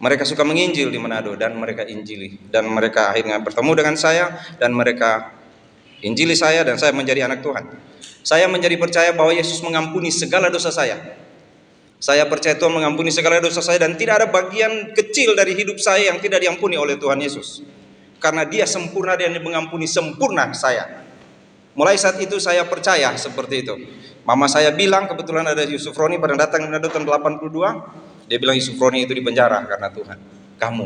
Mereka suka menginjil di Manado dan mereka injili, dan mereka akhirnya bertemu dengan saya dan mereka injili saya dan saya menjadi anak Tuhan. Saya menjadi percaya bahwa Yesus mengampuni segala dosa saya. Saya percaya Tuhan mengampuni segala dosa saya dan tidak ada bagian kecil dari hidup saya yang tidak diampuni oleh Tuhan Yesus. Karena Dia sempurna dan Dia mengampuni sempurna saya. Mulai saat itu saya percaya seperti itu. Mama saya bilang, kebetulan ada Yusuf Roni pada datang di Manado tahun 82. Dia bilang Yusuf Roni itu di penjara karena Tuhan. Kamu,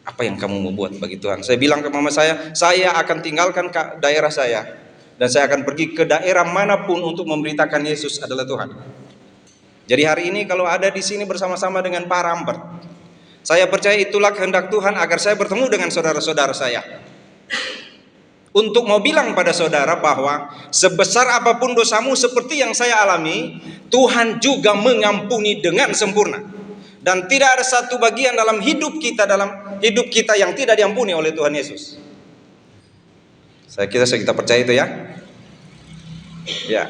apa yang kamu mau buat bagi Tuhan? Saya bilang ke mama saya akan tinggalkan daerah saya dan saya akan pergi ke daerah manapun untuk memberitakan Yesus adalah Tuhan. Jadi hari ini kalau ada di sini bersama-sama dengan Pak Rambert, saya percaya itulah kehendak Tuhan agar saya bertemu dengan saudara-saudara saya. Untuk mau bilang pada saudara bahwa sebesar apapun dosamu seperti yang saya alami, Tuhan juga mengampuni dengan sempurna. Dan tidak ada satu bagian dalam hidup kita yang tidak diampuni oleh Tuhan Yesus. Saya kira kita percaya itu ya. Ya.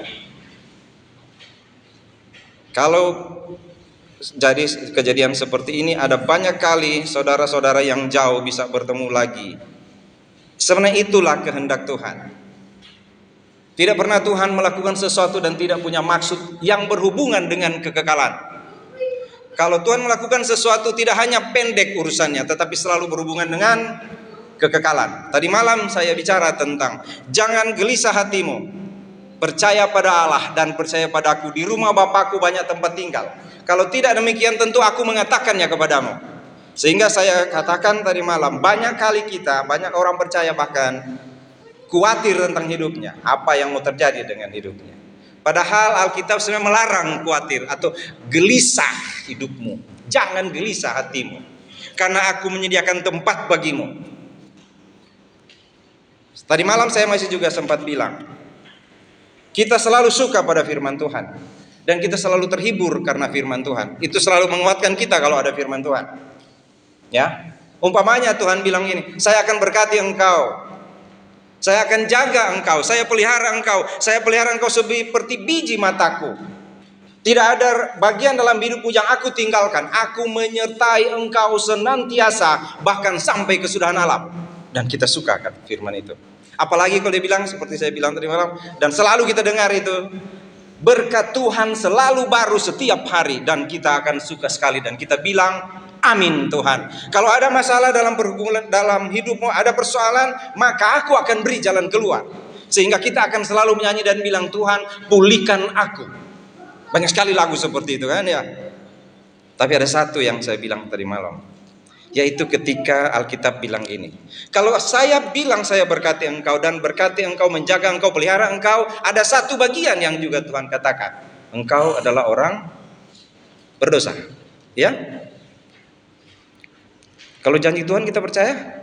Kalau jadi kejadian seperti ini, ada banyak kali saudara-saudara yang jauh bisa bertemu lagi. Sebenarnya itulah kehendak Tuhan. Tidak pernah Tuhan melakukan sesuatu dan tidak punya maksud yang berhubungan dengan kekekalan. Kalau Tuhan melakukan sesuatu tidak hanya pendek urusannya, tetapi selalu berhubungan dengan kekekalan. Tadi malam saya bicara tentang jangan gelisah hatimu. Percaya pada Allah dan percaya padaku. Di rumah Bapakku banyak tempat tinggal. Kalau tidak demikian tentu aku mengatakannya kepadamu. Sehingga saya katakan tadi malam, banyak kali banyak orang percaya bahkan khawatir tentang hidupnya. Apa yang mau terjadi dengan hidupnya. Padahal Alkitab sebenarnya melarang khawatir atau gelisah hidupmu. Jangan gelisah hatimu. Karena aku menyediakan tempat bagimu. Tadi malam saya masih juga sempat bilang, kita selalu suka pada firman Tuhan. Dan kita selalu terhibur karena firman Tuhan. Itu selalu menguatkan kita kalau ada firman Tuhan. Ya, umpamanya Tuhan bilang ini, saya akan berkati engkau. Saya akan jaga engkau, saya pelihara engkau seperti biji mataku. Tidak ada bagian dalam hidupmu yang aku tinggalkan. Aku menyertai engkau senantiasa, bahkan sampai kesudahan alam. Dan kita suka kan firman itu. Apalagi kalau dia bilang seperti saya bilang tadi malam, dan selalu kita dengar itu, berkat Tuhan selalu baru setiap hari, dan kita akan suka sekali dan kita bilang amin Tuhan. Kalau ada masalah dalam hidupmu, ada persoalan, maka aku akan beri jalan keluar. Sehingga kita akan selalu menyanyi dan bilang, Tuhan pulihkan aku. Banyak sekali lagu seperti itu kan ya. Tapi ada satu yang saya bilang tadi malam, yaitu ketika Alkitab bilang ini, kalau saya bilang saya berkati engkau dan berkati engkau, menjaga engkau, pelihara engkau, ada satu bagian yang juga Tuhan katakan, engkau adalah orang berdosa. Ya. Kalau janji Tuhan kita percaya?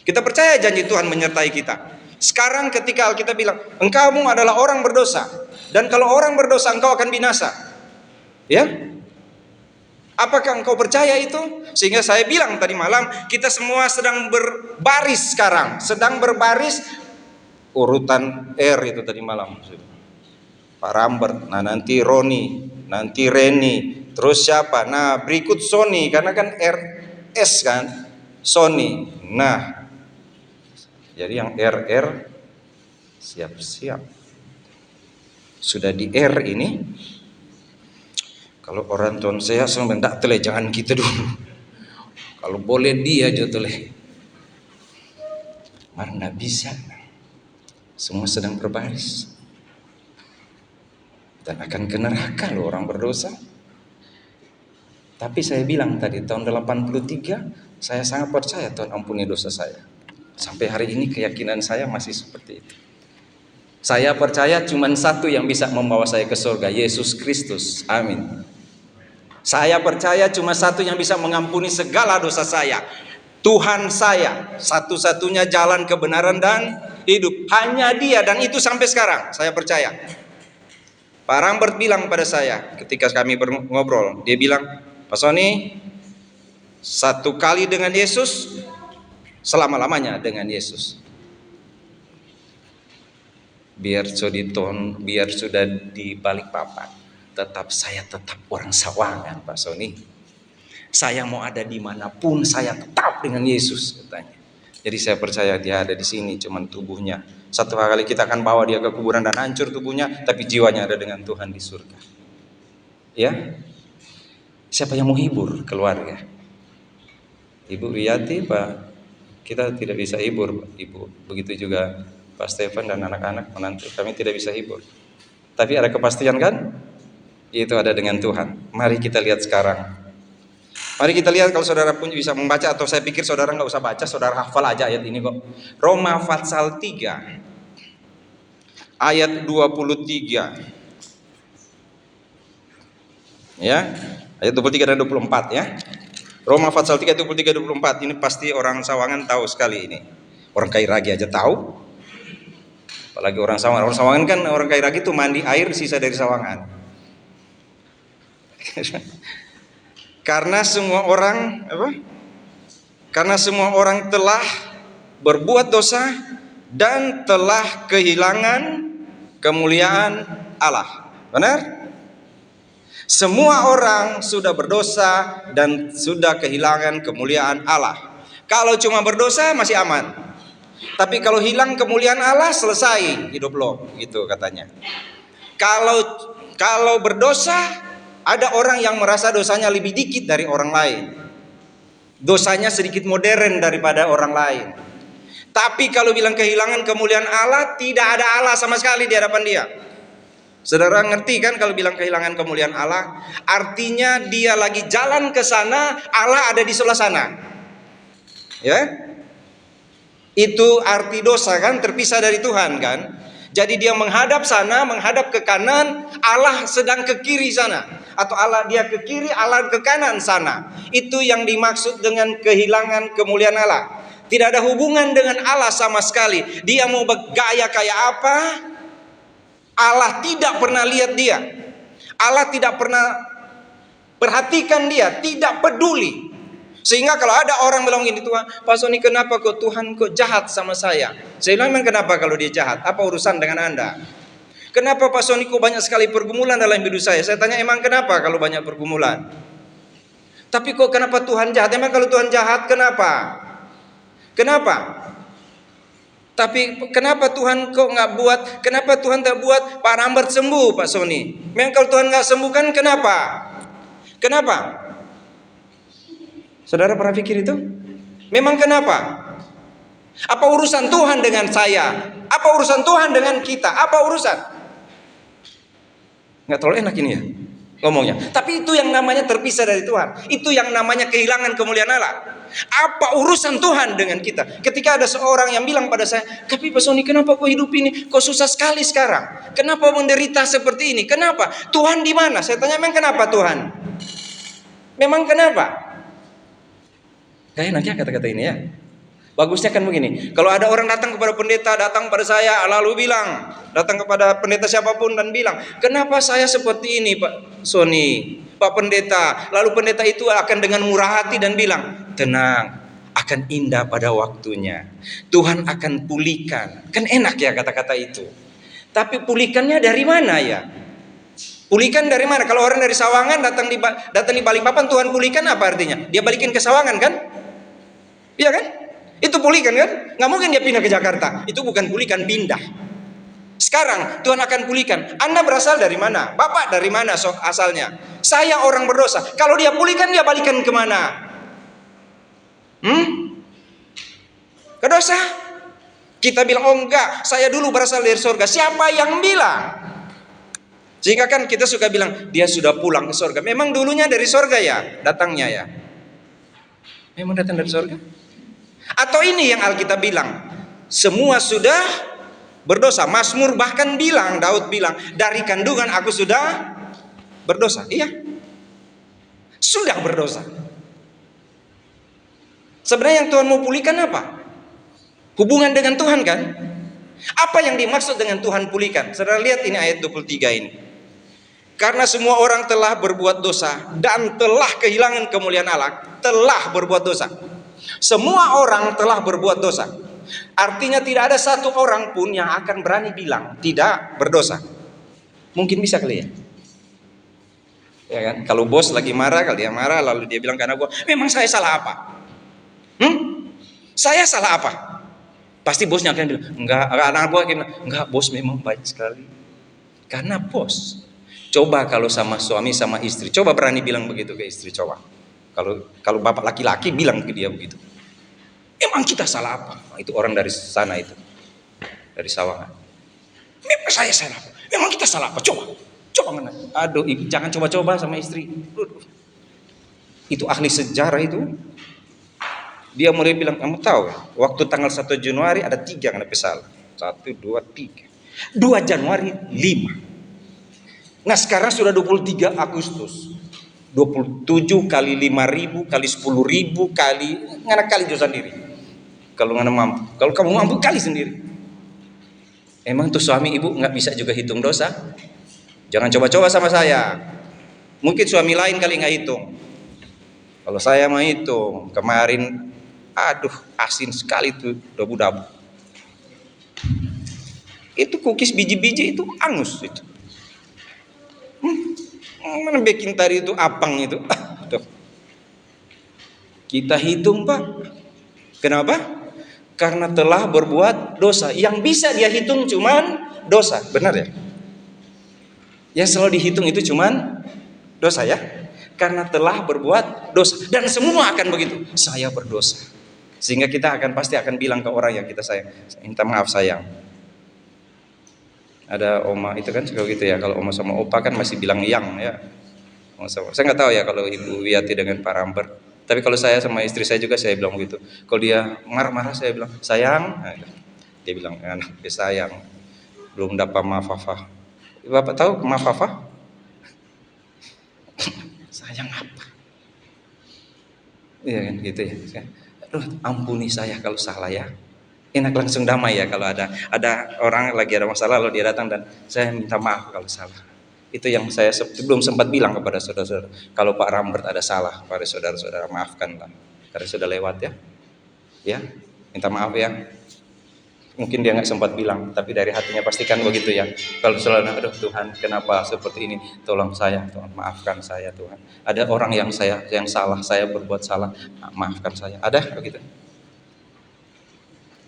Kita percaya janji Tuhan menyertai kita. Sekarang ketika Alkitab bilang, engkau adalah orang berdosa, dan kalau orang berdosa engkau akan binasa. Ya? Apakah engkau percaya itu? Sehingga saya bilang tadi malam, kita semua sedang berbaris sekarang. Sedang berbaris urutan R itu tadi malam. Pak Rambert, nah nanti Roni, nanti Reni, terus siapa? Nah berikut Sony, karena kan RS kan, Sony. Nah, jadi yang RR siap-siap. Sudah di R ini, kalau orang tuan saya senang tak tele, jangan kita dulu. Kalau boleh dia aja tele. Mana bisa. Semua sedang berbaris. Dan akan ke neraka loh orang berdosa. Tapi saya bilang tadi tahun 83, saya sangat percaya Tuhan ampuni dosa saya. Sampai hari ini keyakinan saya masih seperti itu. Saya percaya cuma satu yang bisa membawa saya ke surga, Yesus Kristus. Amin. Saya percaya cuma satu yang bisa mengampuni segala dosa saya, Tuhan saya. Satu-satunya jalan kebenaran dan hidup, hanya Dia, dan itu sampai sekarang saya percaya. Pak Rambert bilang pada saya ketika kami ngobrol, dia bilang, Pak Sony, satu kali dengan Yesus, selama-lamanya dengan Yesus. Biar sudah di balik papan, tetap orang Sawangan, Pak Sony. Saya mau ada dimanapun, saya tetap dengan Yesus, katanya. Jadi saya percaya dia ada di sini, cuman tubuhnya. Satu kali kita akan bawa dia ke kuburan dan hancur tubuhnya, tapi jiwanya ada dengan Tuhan di surga. Ya, siapa yang mau hibur keluarga? Ibu Wiyati, Pak, kita tidak bisa hibur, Ibu. Begitu juga Pak Stefan dan anak-anak menantu, kami tidak bisa hibur. Tapi ada kepastian kan? Itu ada dengan Tuhan. Mari kita lihat sekarang. Mari kita lihat, kalau saudara pun bisa membaca, atau saya pikir saudara nggak usah baca, saudara hafal aja ayat ini kok. Roma pasal 3 ayat 23. Ya, ayat 23 dan 24 ya. Roma pasal 3 ayat 23 24. Ini pasti orang Sawangan tahu sekali ini. Orang Kairagi aja tahu. Apalagi orang Sawangan. Orang Sawangan kan, orang Kairagi itu mandi air sisa dari Sawangan. Karena semua orang telah berbuat dosa dan telah kehilangan kemuliaan Allah. Benar? Semua orang sudah berdosa dan sudah kehilangan kemuliaan Allah. Kalau cuma berdosa masih aman. Tapi kalau hilang kemuliaan Allah, selesai hidup lo, gitu katanya. Kalau berdosa, ada orang yang merasa dosanya lebih dikit dari orang lain. Dosanya sedikit modern daripada orang lain. Tapi kalau bilang kehilangan kemuliaan Allah, tidak ada Allah sama sekali di hadapan dia. Saudara ngerti kan kalau bilang kehilangan kemuliaan Allah? Artinya dia lagi jalan ke sana, Allah ada di sebelah sana. Ya? Itu arti dosa kan, terpisah dari Tuhan kan? Jadi dia menghadap sana, menghadap ke kanan, Allah sedang ke kiri sana. Atau Allah dia ke kiri, Allah ke kanan sana. Itu yang dimaksud dengan kehilangan kemuliaan Allah. Tidak ada hubungan dengan Allah sama sekali. Dia mau bergaya kayak apa, Allah tidak pernah lihat dia. Allah tidak pernah perhatikan dia, tidak peduli. Sehingga kalau ada orang bilang gini, Tuhan, Pak Sony, kenapa kok Tuhan kok jahat sama saya? Saya bilang, memang kenapa kalau dia jahat? Apa urusan dengan Anda? Kenapa Pak Sony kok banyak sekali pergumulan dalam hidup saya? Saya tanya, emang kenapa kalau banyak pergumulan? Tapi kok kenapa Tuhan jahat? Emang kalau Tuhan jahat, kenapa? Kenapa? Tapi kenapa Tuhan kok nggak buat? Kenapa Tuhan tak buat Pak Rambert sembuh, Pak Sony? Memang kalau Tuhan nggak sembuhkan, kenapa? Kenapa? Saudara pernah pikir itu? Memang kenapa? Apa urusan Tuhan dengan saya? Apa urusan Tuhan dengan kita? Apa urusan? Nggak terlalu enak ini ya ngomongnya. Tapi itu yang namanya terpisah dari Tuhan. Itu yang namanya kehilangan kemuliaan Allah. Apa urusan Tuhan dengan kita? Ketika ada seorang yang bilang pada saya, tapi Pak Sony, kenapa kok hidup ini kok susah sekali sekarang? Kenapa menderita seperti ini? Kenapa? Tuhan di mana? Saya tanya, memang kenapa Tuhan? Memang kenapa? Gak enak ya kata-kata ini ya. Bagusnya kan begini, kalau ada orang datang kepada pendeta, datang pada saya lalu bilang, datang kepada pendeta siapapun dan bilang, kenapa saya seperti ini Pak Sony, Pak Pendeta? Lalu pendeta itu akan dengan murah hati dan bilang, tenang, akan indah pada waktunya, Tuhan akan pulihkan. Kan enak ya kata-kata itu. Tapi pulihkannya dari mana ya? Pulihkan dari mana? Kalau orang dari Sawangan datang di Balikpapan, Tuhan pulihkan apa artinya? Dia balikin ke Sawangan kan? Iya kan? Itu pulihkan kan? Nggak mungkin dia pindah ke Jakarta. Itu bukan pulihkan, pindah. Sekarang Tuhan akan pulihkan. Anda berasal dari mana? Bapak dari mana asalnya? Saya orang berdosa. Kalau dia pulihkan, dia balikan kemana? Ke dosa? Kita bilang, oh enggak, saya dulu berasal dari surga. Siapa yang bilang? Sehingga kan kita suka bilang, dia sudah pulang ke surga. Memang dulunya dari surga ya, datangnya ya. Memang datang dari surga. Atau ini yang Alkitab bilang, semua sudah berdosa. Mazmur bahkan bilang, Daud bilang, dari kandungan aku sudah berdosa. Iya, sudah berdosa. Sebenarnya yang Tuhan mau pulihkan apa? Hubungan dengan Tuhan kan? Apa yang dimaksud dengan Tuhan pulihkan? Saudara lihat ini ayat 23 ini. Karena semua orang telah berbuat dosa dan telah kehilangan kemuliaan Allah. Telah berbuat dosa. Semua orang telah berbuat dosa. Artinya tidak ada satu orang pun yang akan berani bilang tidak berdosa. Mungkin bisa kali ya? Ya kan? Kalau bos lagi marah, kalau dia marah lalu dia bilang karena gua, memang saya salah apa? Saya salah apa? Pasti bosnya akan bilang, enggak, anak buah akan bilang, enggak, bos memang baik sekali. Karena bos. Coba kalau sama suami sama istri, coba berani bilang begitu ke istri, coba. Kalau bapak laki-laki bilang ke dia begitu. Emang kita salah apa? Nah, itu orang dari sana itu, dari Sawangan. Memang saya salah apa? Memang kita salah apa? Coba mana? Aduh, ibu jangan coba-coba sama istri. Itu ahli sejarah itu. Dia mulai bilang, kamu tahu ya, waktu tanggal 1 Januari ada 3 yang pesal. 1, 2, 3. 2 Januari 5. Nah sekarang sudah 23 Agustus. 27 kali 5.000 kali 10.000 kali ngana kali juga sendiri. Kalau ngana mampu, kalau kamu mampu kali sendiri. Emang tuh suami ibu nggak bisa juga hitung dosa? Jangan coba-coba sama saya. Mungkin suami lain kali nggak hitung. Kalau saya mau hitung, kemarin aduh asin sekali tuh dabu-dabu. Itu cookies biji-biji itu angus itu. Mana baking tadi itu apang itu. Tuh. Kita hitung Pak. Kenapa? Karena telah berbuat dosa. Yang bisa dia hitung cuman dosa. Benar ya? Yang selalu dihitung itu cuman dosa ya. Karena telah berbuat dosa. Dan semua akan begitu. Saya berdosa. Sehingga kita pasti akan bilang ke orang yang kita sayang, minta maaf sayang. Ada oma itu kan suka gitu ya, kalau oma sama opa kan masih bilang yang ya. Saya nggak tahu ya kalau Ibu Wiyati dengan Pak Ramber. Tapi kalau saya sama istri saya juga saya bilang begitu. Kalau dia marah-marah saya bilang sayang. Nah, dia bilang anak dia sayang. Belum dapat maafafah. Bapak tahu maafafah? Sayang apa? Iya kan gitu ya. Aduh, ampuni saya kalau salah ya. Enak langsung damai ya kalau ada orang lagi ada masalah lalu dia datang dan saya minta maaf kalau salah. Itu yang saya belum sempat bilang kepada saudara-saudara. Kalau Pak Rambert ada salah pada saudara-saudara maafkanlah. Karena sudah lewat ya. Ya, minta maaf ya. Mungkin dia nggak sempat bilang, tapi dari hatinya pastikan begitu ya. Kalau selalu aduh Tuhan, kenapa seperti ini? Tolong saya, Tuhan, maafkan saya Tuhan. Ada orang yang salah, saya berbuat salah, maafkan saya. Ada begitu?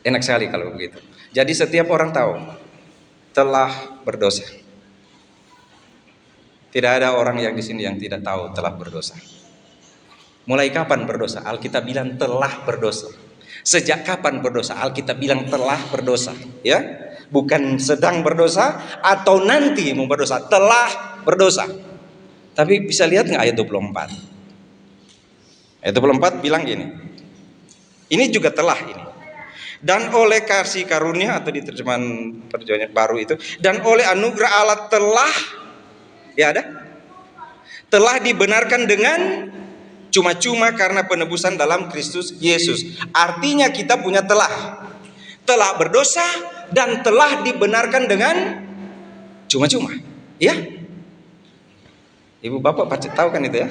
Enak sekali kalau begitu. Jadi setiap orang tahu telah berdosa. Tidak ada orang yang di sini yang tidak tahu telah berdosa. Mulai kapan berdosa? Alkitab bilang telah berdosa. Sejak kapan berdosa? Alkitab bilang telah berdosa, ya. Bukan sedang berdosa atau nanti mau berdosa, telah berdosa. Tapi bisa lihat nggak ayat 24? Ayat 24 bilang gini. Ini juga telah ini. Dan oleh kasih karunia atau di terjemahan perjanjian baru itu, dan oleh anugerah Allah telah ya ada? Telah dibenarkan dengan cuma-cuma karena penebusan dalam Kristus Yesus. Artinya kita punya telah berdosa dan telah dibenarkan dengan cuma-cuma. Ya? Ibu bapak pasti tahu kan itu ya?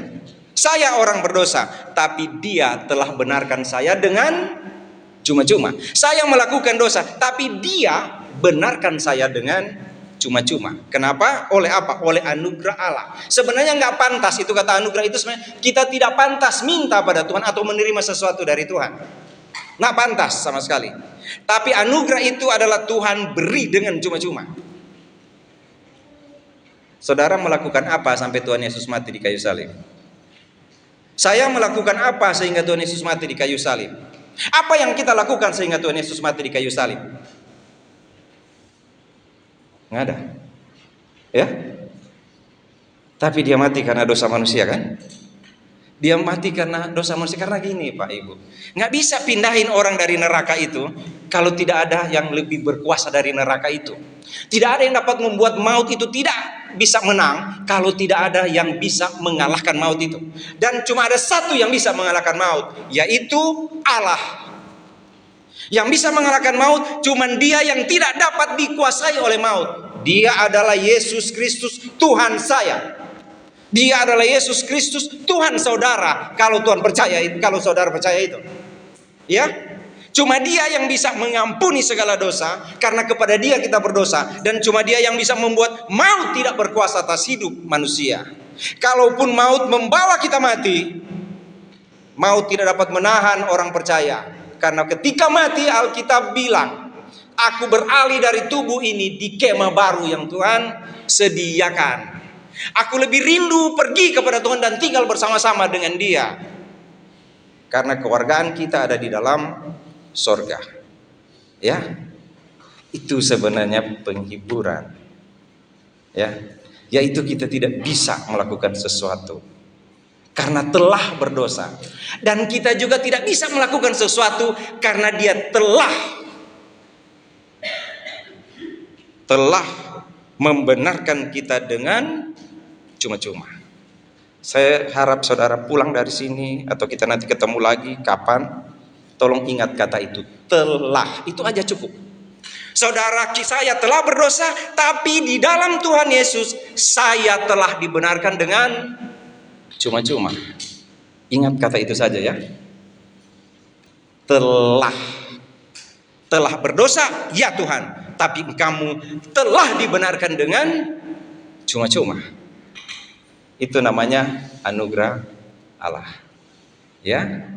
Saya orang berdosa, tapi dia telah benarkan saya dengan cuma-cuma. Saya melakukan dosa, tapi dia benarkan saya dengan cuma-cuma. Kenapa? Oleh apa? Oleh anugerah Allah. Sebenarnya nggak pantas itu kata anugerah itu sebenarnya kita tidak pantas minta pada Tuhan atau menerima sesuatu dari Tuhan. Nggak pantas sama sekali. Tapi anugerah itu adalah Tuhan beri dengan cuma-cuma. Saudara melakukan apa sampai Tuhan Yesus mati di kayu salib? Saya melakukan apa sehingga Tuhan Yesus mati di kayu salib? Apa yang kita lakukan sehingga Tuhan Yesus mati di kayu salib? Nggak ada. Ya? Tapi dia mati karena dosa manusia kan? Dia mati karena dosa manusia. Karena gini Pak Ibu, nggak bisa pindahin orang dari neraka itu kalau tidak ada yang lebih berkuasa dari neraka itu. Tidak ada yang dapat membuat maut itu tidak bisa menang kalau tidak ada yang bisa mengalahkan maut itu. Dan cuma ada satu yang bisa mengalahkan maut, yaitu Allah. Yang bisa mengalahkan maut cuman dia yang tidak dapat dikuasai oleh maut. Dia adalah Yesus Kristus Tuhan saya. Dia adalah Yesus Kristus Tuhan saudara. Kalau Tuhan percaya, kalau saudara percaya itu, ya, cuma Dia yang bisa mengampuni segala dosa karena kepada Dia kita berdosa, dan cuma Dia yang bisa membuat maut tidak berkuasa atas hidup manusia. Kalaupun maut membawa kita mati, maut tidak dapat menahan orang percaya. Karena ketika mati, Alkitab bilang, aku beralih dari tubuh ini di kemah baru yang Tuhan sediakan. Aku lebih rindu pergi kepada Tuhan dan tinggal bersama-sama dengan Dia. Karena kewargaan kita ada di dalam sorga. Ya, itu sebenarnya penghiburan. Ya, yaitu kita tidak bisa melakukan sesuatu karena telah berdosa, dan kita juga tidak bisa melakukan sesuatu karena Dia telah membenarkan kita dengan cuma-cuma. Saya harap saudara pulang dari sini atau kita nanti ketemu lagi kapan, tolong ingat kata itu, telah. Itu aja cukup. Saudara, saya telah berdosa, tapi di dalam Tuhan Yesus saya telah dibenarkan dengan cuma-cuma. Ingat kata itu saja ya. Telah berdosa, ya Tuhan, tapi kamu telah dibenarkan dengan cuma-cuma. Itu namanya anugerah Allah. Ya.